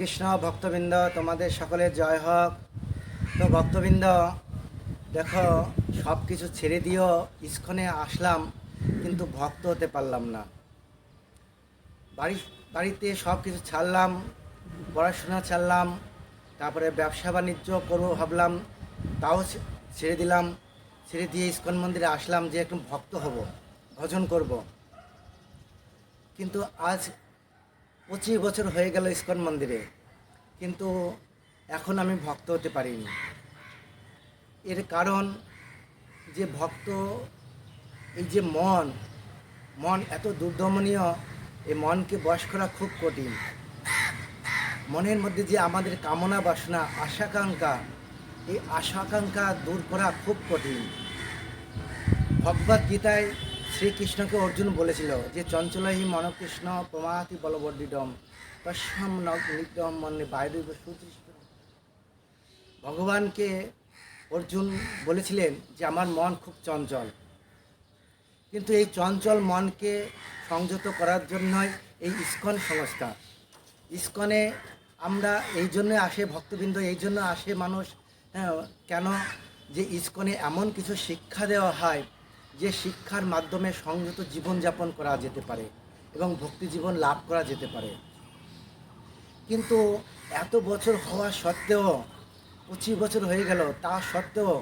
কৃষ্ণ ভক্তবৃন্দ, তোমাদের সকলের জয় হোক। তো ভক্তবৃন্দ, দেখো, সব কিছু ছেড়ে দিও ইস্কনে আসলাম, কিন্তু ভক্ত হতে পারলাম না। বাড়ি বাড়িতে সব কিছু ছাড়লাম, পড়াশোনা ছাড়লাম, তারপরে ব্যবসা বাণিজ্য করবো ভাবলাম, তাও ছেড়ে দিলাম। ছেড়ে দিয়ে ইস্কন মন্দিরে আসলাম যে একটু ভক্ত হব, ভজন করব। কিন্তু আজ 25 বছর হয়ে গেল ইস্কন মন্দিরে, কিন্তু এখন আমি ভক্ত হতে পারিনি। এর কারণ যে ভক্ত, এই যে মন মন এত দুর্দমনীয়, এই মনকে বশ করা খুব কঠিন। মনের মধ্যে যে আমাদের কামনা বাসনা আশাকাঙ্ক্ষা, এই আশাকাঙ্ক্ষা দূর করা খুব কঠিন। ভগবদ গীতায় শ্রীকৃষ্ণকে অর্জুন বলেছিল যে চঞ্চলহি মনকৃষ্ণ প্রমাতি বলবর্ডিডম তস্যম নিত্যম মনে বাইরে সুদৃষ্ট। ভগবানকে অর্জুন বলেছিলেন যে আমার মন খুব চঞ্চল, কিন্তু এই চঞ্চল মনকে সংযত করার জন্যই এই ইস্কন সংস্থা। ইস্কনে আমরা এই জন্য আসে ভক্তবৃন্দ, এই জন্য আসে মানুষ। হ্যাঁ, কেন? যে ইস্কনে এমন কিছু শিক্ষা দেওয়া হয় যে শিক্ষার মাধ্যমে সংযত জীবনযাপন করা যেতে পারে এবং ভক্তি জীবন লাভ করা যেতে পারে। কিন্তু এত বছর হওয়া সত্ত্বেও, 25 বছর হয়ে গেল, তা সত্ত্বেও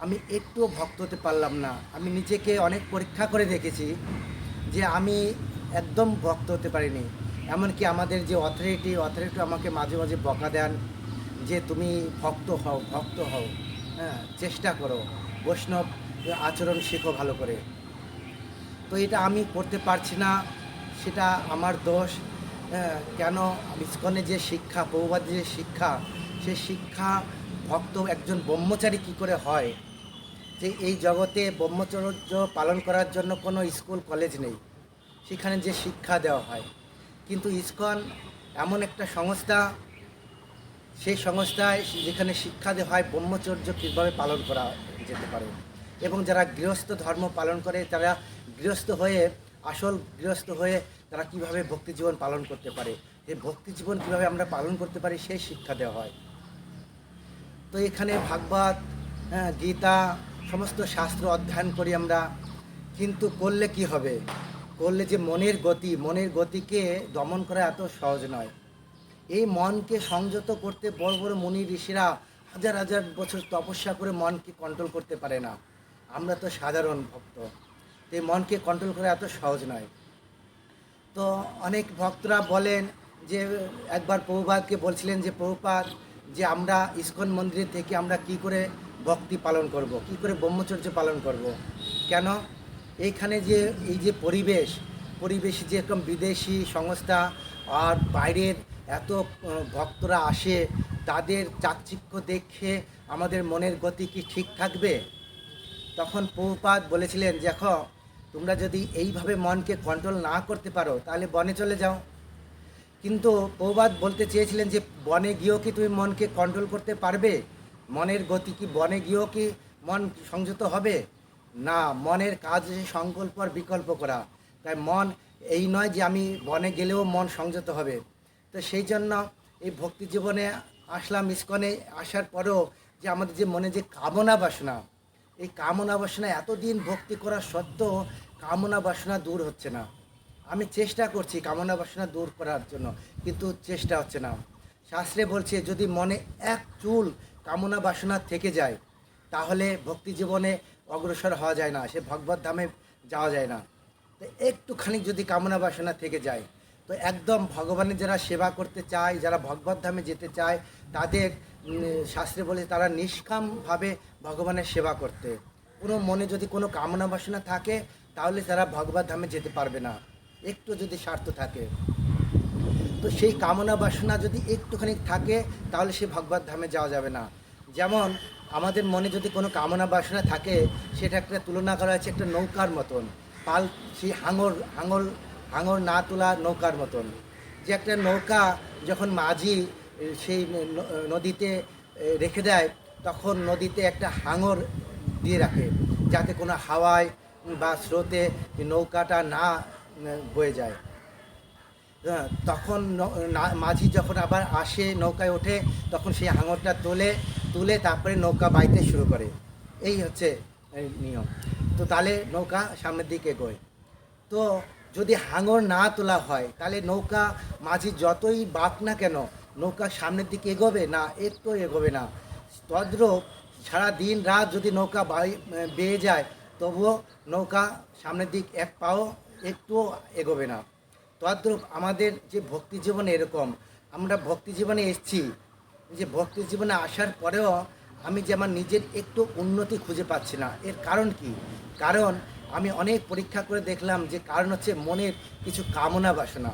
আমি একটুও ভক্ত হতে পারলাম না। আমি নিজেকে অনেক পরীক্ষা করে দেখেছি যে আমি একদম ভক্ত হতে পারিনি। এমনকি আমাদের যে অথরিটি আমাকে মাঝে মাঝে বকা দেন যে তুমি ভক্ত হও, ভক্ত হও, হ্যাঁ, চেষ্টা করো, বৈষ্ণব আচরণ শেখো ভালো করে। তো এটা আমি করতে পারছি না, সেটা আমার দোষ। কেন? ইস্কনে যে শিক্ষা, প্রভুপাদের যে শিক্ষা, সেই শিক্ষা ভক্ত একজন ব্রহ্মচারী কী করে হয়, যে এই জগতে ব্রহ্মচর্য পালন করার জন্য কোনো স্কুল কলেজ নেই, সেখানে যে শিক্ষা দেওয়া হয়। কিন্তু ইস্কন এমন একটা সংস্থা, সেই সংস্থায় যেখানে শিক্ষা দেওয়া হয় ব্রহ্মচর্য কীভাবে পালন করা যেতে পারে, এবং যারা গৃহস্থ ধর্ম পালন করে তারা গৃহস্থ হয়ে, আসল গৃহস্থ হয়ে তারা কীভাবে ভক্তি জীবন পালন করতে পারে, এই ভক্তি জীবন কীভাবে আমরা পালন করতে পারি সেই শিক্ষা দেওয়া হয়। তো এখানে ভাগবত, গীতা, সমস্ত শাস্ত্র অধ্যয়ন করি আমরা, কিন্তু করলে কি হবে? করলে যে মনের গতিকে দমন করা এত সহজ নয়। এই মনকে সংযত করতে বড় বড় মুনি ঋষিরা হাজার হাজার বছর তপস্যা করে মনকে কন্ট্রোল করতে পারে না। আমরা তো সাধারণ ভক্ত, এই মনকে কন্ট্রোল করা এত সহজ নয়। তো অনেক ভক্তরা বলেন যে একবার প্রভুপাদকে বলছিলেন যে প্রভুপাদ, যে আমরা ইস্কন মন্দিরে থেকে আমরা কি করে ভক্তি পালন করব, কি করে ব্রহ্মচর্য পালন করব। কেন? এইখানে যে এই যে পরিবেশ যে এরকম বিদেশি সংস্থা আর বাইরের এত ভক্তরা আসে, তাদের চাকচিক্য দেখে আমাদের মনের গতি কি ঠিক থাকবে? তখন প্রভুপাদ বলেছিলেন, দেখো, তোমরা যদি এইভাবে মনকে কন্ট্রোল না করতে পারো তাহলে বনে চলে যাও। কিন্তু প্রভুপাদ বলতে চেয়েছিলেন যে বনে গিয়েও কি তুমি মনকে কন্ট্রোল করতে পারবে? মনের গতি কি বনে গিয়েও কি মন সংযত হবে? না, মনের কাজ সংকল্প আর বিকল্প করা। তাই মন এই নয় যে আমি বনে গেলেও মন সংযত হবে। তো সেই জন্য এই ভক্তি জীবনে আসলাম। ইস্কনে আসার পরেও যে আমাদের যে মনে যে কামনা বাসনা, এই কামনা বাসনা এতদিন ভক্তি করা সত্ত্বেও কামনা বাসনা দূর হচ্ছে না। আমি চেষ্টা করছি কামনা বাসনা দূর করার জন্য, কিন্তু চেষ্টা হচ্ছে না। শাস্ত্রে বলছে যদি মনে এক চুল কামনা বাসনা থেকে যায় তাহলে ভক্তি জীবনে অগ্রসর হওয়া যায় না, সে ভগবত ধামে যাওয়া যায় না। তো একটুখানি যদি কামনা বাসনা থেকে যায়, তো একদম ভগবানের যারা সেবা করতে চায়, যারা ভগবত ধামে যেতে চায়, তাদের শাস্ত্রে বলে তারা নিষ্কামভাবে ভগবানের সেবা করতে। কোনো মনে যদি কোনো কামনা বাসনা থাকে তাহলে তারা ভগবত ধামে যেতে পারবে না, একটু যদি স্বার্থ থাকে। তো সেই কামনা বাসনা যদি একটুখানি থাকে তাহলে সে ভগবত ধামে যাওয়া যাবে না। যেমন আমাদের মনে যদি কোনো কামনা বাসনা থাকে, সেটা একটা তুলনা করা হয়েছে একটা নৌকার মতন, পাল, সেই হাঙর না তোলা নৌকার মতন। যে একটা নৌকা যখন মাঝি সেই নদীতে রেখে দেয়, তখন নদীতে একটা হাঙর দিয়ে রাখে যাতে কোনো হাওয়ায় বা স্রোতে নৌকাটা না বয়ে যায়। তখন মাঝি যখন আবার আসে নৌকায় ওঠে, তখন সেই হাঙরটা তুলে তারপরে নৌকা বাইতে শুরু করে। এই হচ্ছে এই নিয়ম। তো তাহলে নৌকা সামনের দিকে এগোয়। তো যদি হাঙর না তোলা হয় তাহলে নৌকা মাঝি যতই বাঁক না কেন, নৌকা সামনের দিকে এগোবে না, একটু এগোবে না। তদ্রূপ সারা দিন রাত যদি নৌকা বেয়ে যায়, তবুও নৌকা সামনের দিক এক পাও একটুও এগোবে না। তদ্রূপ আমাদের যে ভক্তি জীবনে এরকম, আমরা ভক্তি জীবনে এসেছি, যে ভক্তি জীবনে আসার পরেও আমি যে আমার নিজের একটু উন্নতি খুঁজে পাচ্ছি না। এর কারণ কি? কারণ আমি অনেক পরীক্ষা করে দেখলাম যে কারণ হচ্ছে মনের কিছু কামনা বাসনা।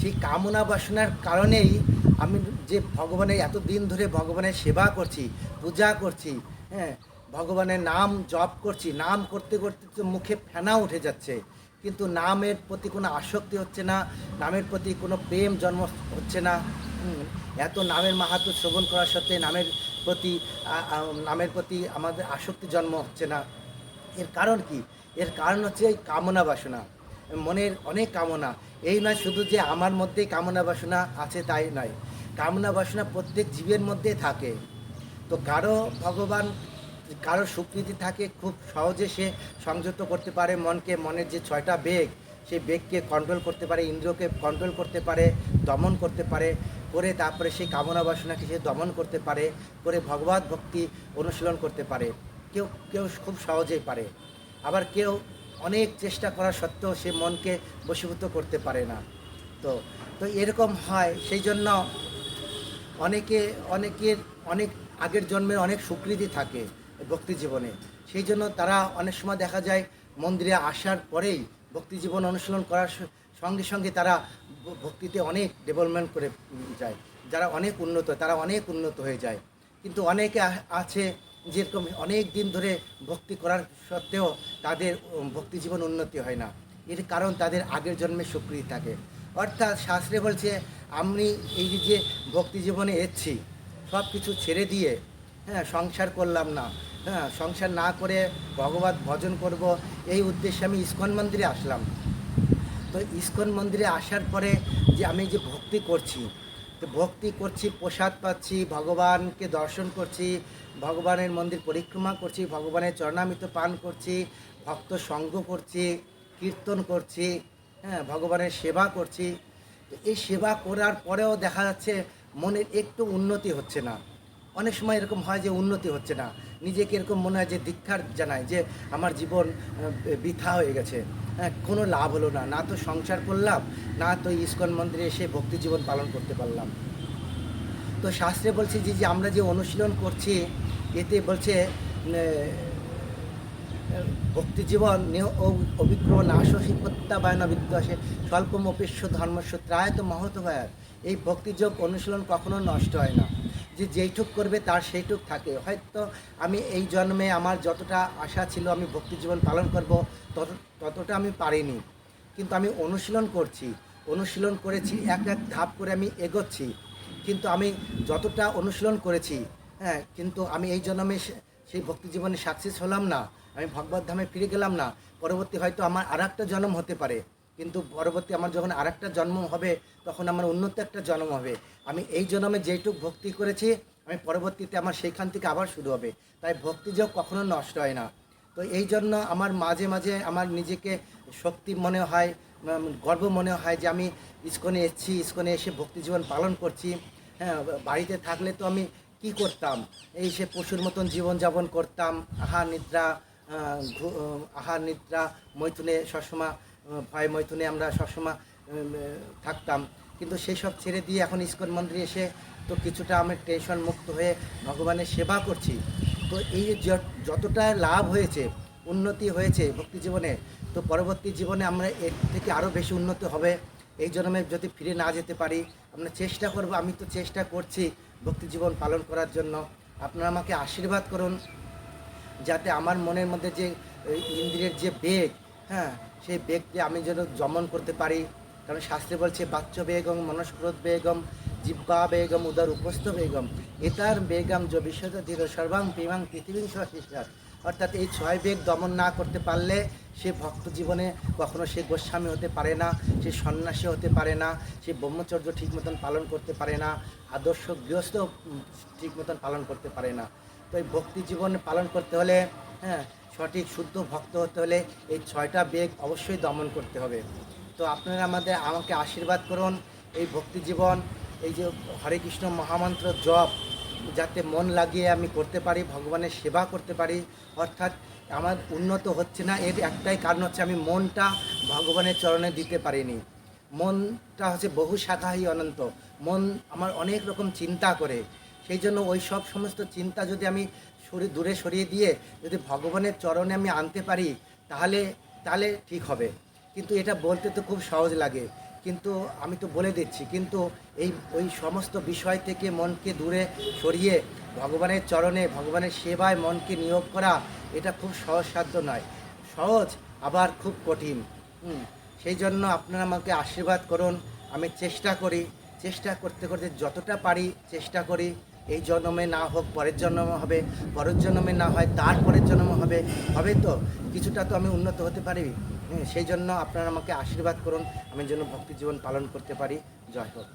সেই কামনা বাসনার কারণেই আমি যে ভগবানের এত দিন ধরে ভগবানের সেবা করছি, পূজা করছি, হ্যাঁ, ভগবানের নাম জপ করছি, নাম করতে করতে তো মুখে ফেনা উঠে যাচ্ছে, কিন্তু নামের প্রতি কোনো আসক্তি হচ্ছে না, নামের প্রতি কোনো প্রেম জন্ম হচ্ছে না। এত নামের মাহাত্ম্য শ্রবণ করার সত্ত্বে নামের প্রতি আমাদের আসক্তি জন্ম হচ্ছে না। এর কারণ কি? এর কারণ হচ্ছে এই কামনা বাসনা, মনের অনেক কামনা। এই নয় শুধু যে আমার মধ্যেই কামনা বাসনা আছে তাই নয়, কামনা বাসনা প্রত্যেক জীবের মধ্যে থাকে। তো কারো সুকৃতি থাকে, খুব সহজে সে সংযত করতে পারে মনকে, মনের যে 6টা বেগ, সেই বেগকে কন্ট্রোল করতে পারে, ইন্দ্রিয়কে কন্ট্রোল করতে পারে, দমন করতে পারে, করে তারপরে সেই কামনা বাসনাকে সে দমন করতে পারে, করে ভগবত ভক্তি অনুশীলন করতে পারে। কেউ কেউ খুব সহজেই পারে, আবার কেউ অনেক চেষ্টা করা সত্ত্বেও সে মনকে বশীভূত করতে পারে না। তো তো এরকম হয়। সেই জন্য অনেকের অনেক আগের জন্মের অনেক স্বীকৃতি থাকে ভক্তি জীবনে। সেই জন্য তারা অনেক সময় দেখা যায় মন্দিরে আসার পরেই ভক্তি জীবন অনুশীলন করার সঙ্গে সঙ্গে তারা ভক্তিতে অনেক ডেভেলপমেন্ট করে যায়। যারা অনেক উন্নত, তারা অনেক উন্নত হয়ে যায়। কিন্তু অনেকে আছে যেরকম অনেক দিন ধরে ভক্তি করার সত্ত্বেও তাদের ভক্তি জীবন উন্নতি হয় না। এর কারণ তাদের আগের জন্মে স্বীকৃতি থাকে। অর্থাৎ শাস্ত্রে বলছে আমি এই যে ভক্তি জীবনে এসেছি, সব কিছু ছেড়ে দিয়ে, হ্যাঁ, সংসার করলাম না, হ্যাঁ, সংসার না করে ভগবত ভজন করব, এই উদ্দেশ্যে আমি ইস্কন মন্দিরে আসলাম। তো ইস্কন মন্দিরে আসার পরে যে আমি যে ভক্তি করছি, তো ভক্তি করছি, প্রসাদ পাচ্ছি, ভগবানকে দর্শন করছি, ভগবানের মন্দির পরিক্রমা করছি, ভগবানের চরণামৃত পান করছি, ভক্ত সঙ্গ করছি, কীর্তন করছি, হ্যাঁ, ভগবানের সেবা করছি। তো এই সেবা করার পরেও দেখা যাচ্ছে মনের একটু উন্নতি হচ্ছে না। অনেক সময় এরকম হয় যে উন্নতি হচ্ছে না, নিজেকে এরকম মনে হয় যে ধিক্কার জানায় যে আমার জীবন বৃথা হয়ে গেছে, হ্যাঁ, কোনো লাভ হলো না, না তো সংসার করলাম, না তো ইস্কন মন্দিরে এসে ভক্তি জীবন পালন করতে পারলাম। তো শাস্ত্রে বলছে যে আমরা যে অনুশীলন করছি, এতে বলছে ভক্তি জীবন অভিক্রম নাশী প্রত্যাবায়ন বিদ্যাসে স্বল্পম অপেক্ষ ধর্মস্ব ত্রায়ত মহৎ হয়। এই ভক্তিযোগ অনুশীলন কখনো নষ্ট হয় না, যে যেইটুক করবে তার সেইটুক থাকে। হয়তো আমি এই জন্মে আমার যতটা আশা ছিল আমি ভক্তি জীবন পালন করব, ততটা আমি পারিনি, কিন্তু আমি অনুশীলন করেছি, এক এক ধাপ করে আমি এগোচ্ছি। কিন্তু আমি যতটা অনুশীলন করেছি, হ্যাঁ, কিন্তু আমি এই জন্মে সেই ভক্তি জীবনে সাকসেস হলাম না, আমি ভগবত ধামে ফিরে গেলাম না। পরবর্তী হয়তো আমার আর একটা জন্ম হতে পারে, কিন্তু পরবর্তী আমার যখন আর একটা জন্ম হবে, তখন আমার উন্নত একটা জন্ম হবে। আমি এই জন্মে যেইটুক ভক্তি করেছি, আমি পরবর্তীতে আমার সেইখান থেকে আবার শুরু হবে। তাই ভক্তিযোগ কখনো নষ্ট হয় না। তো এই জন্য আমার মাঝে মাঝে আমার নিজেকে শক্তি মনে হয়, গর্ব মনে হয় যে আমি ইস্কনে এসেছি, ইস্কনে এসে ভক্তি জীবন পালন করছি। হ্যাঁ, বাড়িতে থাকলে তো আমি কি করতাম, এই সে পশুর মতন জীবনযাপন করতাম, আহার নিদ্রা মৈথুনে সবসময়, ভয় মৈথুনে আমরা সবসময় থাকতাম। কিন্তু সেই সব ছেড়ে দিয়ে এখন ইস্কন মন্দিরে এসে তো কিছুটা আমি টেনশন মুক্ত হয়ে ভগবানের সেবা করছি। তো এই যতটা লাভ হয়েছে, উন্নতি হয়েছে ভক্তি জীবনে, তো পরবর্তী জীবনে আমরা এর থেকে আরও বেশি উন্নতি হবে। এই জন্মে যদি ফিরে না যেতে পারি, আমরা চেষ্টা করব, আমি তো চেষ্টা করছি ভক্তি জীবন পালন করার জন্য। আপনারা আমাকে আশীর্বাদ করুন যাতে আমার মনের মধ্যে যে ইন্দ্রিয়ের যে বেগ, হ্যাঁ, সেই বেগকে আমি যেন দমন করতে পারি। কারণ শাস্ত্রে বলছে বাচ্চ বেগম মনস্ক্রোধ বেগম জিব্বা বেগম উদর উপস্থ বেগম এতার বেগম য বিশ্বত ধীর সর্বাং প্রেমাং পৃথিবী সশিষ্যাত অর্থাৎ এই 6 বেগ দমন না করতে পারলে সে ভক্ত জীবনে কখনো সে গোস্বামী হতে পারে না, সে সন্ন্যাসী হতে পারে না, সে ব্রহ্মচর্য ঠিক মতন পালন করতে পারে না, আদর্শ গৃহস্থ ঠিক মতন পালন করতে পারে না। তো এই ভক্তি জীবন পালন করতে হলে, হ্যাঁ, সঠিক শুদ্ধ ভক্ত হতে হলে এই 6টা বেগ অবশ্যই দমন করতে হবে। তো আপনারা আমাকে আশীর্বাদ করুন, এই ভক্তি জীবন, এই যে হরে কৃষ্ণ মহামন্ত্র জপ যাতে মন লাগিয়ে আমি করতে পারি, ভগবানের সেবা করতে পারি। অর্থাৎ আমার উন্নত হচ্ছে না, এর একটাই কারণ হচ্ছে আমি মনটা ভগবানের চরণে দিতে পারিনি। মনটা হচ্ছে বহু শাখাহি অনন্ত, মন আমার অনেক রকম চিন্তা করে। সেই জন্য ওই সব সমস্ত চিন্তা যদি আমি দূরে সরিয়ে দিয়ে যদি ভগবানের চরণে আমি আনতে পারি, তাহলে তাহলে ঠিক হবে। কিন্তু এটা বলতে তো খুব সহজ লাগে, কিন্তু আমি তো বলে দিচ্ছি, কিন্তু ওই সমস্ত বিষয় থেকে মনকে দূরে সরিয়ে ভগবানের চরণে ভগবানের সেবায় মনকে নিয়োগ করা, এটা খুব সহজসাধ্য নয়। সহজ আবার খুব কঠিন। সেই জন্য আপনারা আমাকে আশীর্বাদ করুন। আমি চেষ্টা করতে করতে যতটা পারি চেষ্টা করি। এই জন্মে না হোক পরের জন্মে হবে, পরের জন্মে না হয় তার পরের জন্মে হবে, হবে তো কিছুটা তো আমি উন্নত হতে পারি। সেই জন্য আপনারা আমাকে আশীর্বাদ করুন, আমি যেন ভক্তি জীবন পালন করতে পারি। জয় হোক।